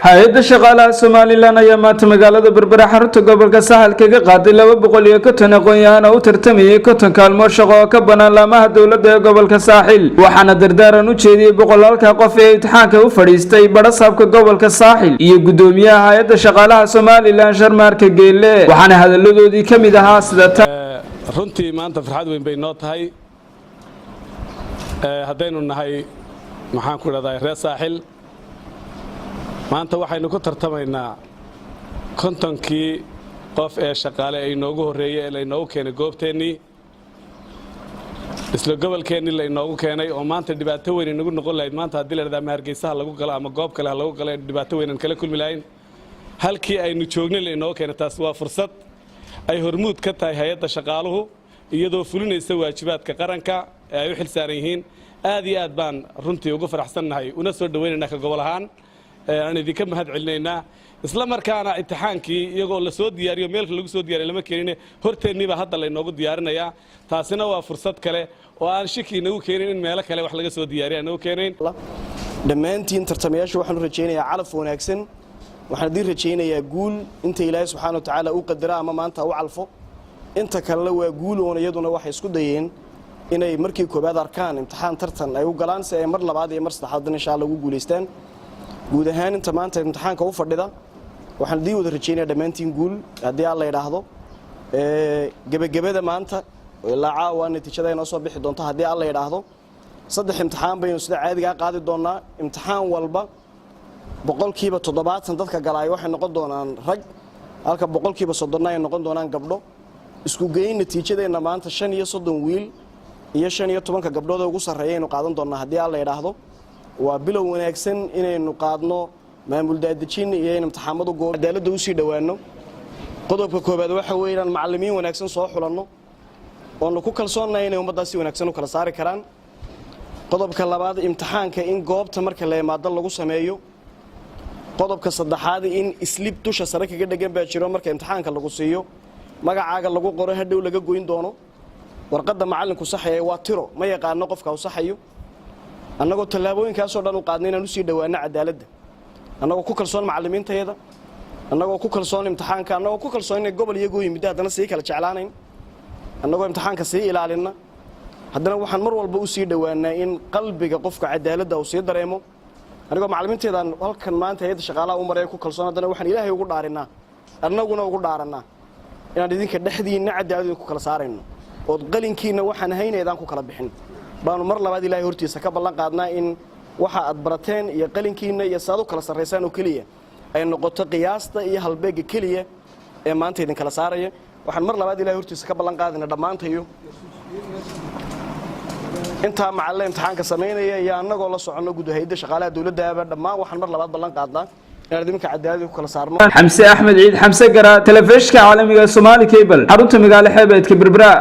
hay-adda shaqaalaha Somaliland ayaa maanta magaalada Berbera xarunta gobolka Saaxil kaga qaaday 250 aqoon-yahan oo u tartamayay 50 kaalmo shaqo oo ka banaan laamaha dawladda ee gobolka Saaxil waxaana dardaaran u jeediyay boqolaalka qof ee imtixaanka u fadhiistay badhsaabka gobolka Saaxil iyo gudoomiyaha hay-adda shaqaalaha Somaliland Sharmaarka Geelle waxaana hadaladoodii kamid ahaa sida runtii maanta farxad weyn bay noo tahay haddaynu nahay maxaan ku raday reer Saaxil maanta waxaynu ku tartamaynaa kontonkii qof ee shaqaale ay noogu horeeyay ee inoogu keenay goobteennii isla gobolkeennii la inoogu keenay oo maanta dhibaato weyn inagu noqon lahayd maanta haddii la yiraahdo Hargeysa lagu galo ama goob kale lagu galo dhibaato weyn kala kulmi lahayn halkii aynu joognay la inoogu keenay taas waa fursad ay hormuud ka tahay hay'adda shaqaaluhu iyadoo fulinaysa waajibaadka qaranka ee ay u xilsaaran yihiin aad iyo aad baan runtii ugu faraxsanahay una soo dhaweynaynaa ka gobol ahaan aan idinka mahad celinaynaa isla markaana imtixaankii iyagoo la soo diyaariyo meelka lagu soo diyaariyo lama keenin horteeniba hadda la inoogu diyaarinayaa taasina waa fursad kale oo aan shaki inagu keenin in meelo kale wax laga soo diyaariyo inagu keenin dhammaantiin tartamayaashu waxaan rajaynayaa calaf wanaagsan waxaan idin rajaynayaa guul inta Ilaahay subxaanahu wa ta'aala uu qadara ama maanta uu calfo inta kale waa guul oo iyaduna waxay isku dayeen inay markii koobaad arkaan imtixaan tartan ay u galaan si ay mar labaad iyo mar saddexaad insha Allah ugu guuleystaan guud ahaan inta maanta imtixaanka u fadhida waxaan idin wada rajaynayaa dhammaantiin guul haddii Alla yiraahdo gabagabada maanta ilaa caawa natiijada inoo soo bixi doonto haddii Alla yiraahdo saddex imtixaan baynu sida caadiga ah qaadi doonaa imtixaan walba boqolkiiba 70 dadka galay waxay noqon doonaan rag halka boqolkiiba 30 ay noqon doonaan gabdho isku geyn natiijadeena maanta 35 wiil iyo 15 gabdhood ugu sareeyay inuu qaadan doonaa haddii Alla yiraahdo waa bilow wanaagsan inaynu qaadno maamul daadajin iyo imtixaamadu goob cadaaladda u sii dhawaano qodobka koobaad waxa weeyaan macallimiin wanaagsan soo xulanno oo ku kalsoonahay inay ummadaasi wanaagsan u kala saari karaan qodobka labaad imtixaanka in goobta marka la yimaado lagu sameeyo qodobka saddexaad in islib dusha sare kaga dhagan baa jiro marka imtixaanka lagu siiyo magacaaga lagu qoro hadhow laga goyn doono warqadda macallinku saxaya waa tiro ma yaqaano qofka uu saxayo annagoo tallaabooyinkaas oo dhan u qaadnay inaan u sii dhawaano cadaaladda annagoo ku kalsoon macallimiintayada annagoo ku kalsoon imtixaanka annagoo ku kalsoon in gobol iyagoo yimid haddana sii kala jeclaanayn annagoo imtixaanka sii ilaalina haddana waxaan mar walba u sii dhawaanaa in qalbiga qofka cadaaladda uu sii dareemo anigoo macallimiinteedan halkan maanta hay'adda shaqaalaha u maray ku kalsoon haddana waxaan Ilaahay ugu dhaarinaa annaguna ugu dhaaranaa inaan idinka dhexdiina cadaalad ku kala saarayno oo qalinkiina waxaan haynaydaan ku kala bixin baanu mar labaad Ilaahay hortiisa ka ballan qaadnaa in waxa aad barateen iyo qalinkiina iyo saadu kala sareysaan oo kaliya ay noqoto qiyaasta iyo halbeega kaliya ee maanta idin kala saaraya waxaan mar labaad Ilaahay hortiisa ka ballan qaadina dhamaantayo inta macallin imtixaanka sameynaya iyo annagoo la socono guud hay'adda shaqaalaha dawladda dhammaan waxaan mar labaad ballan qaadnaa inaan idinka cadaalad ku kala saarno Xamse Axmed Ciid Xamse Gara telefishka caalamiga Somali Cable xarunta magaalo xeebeedka Berbera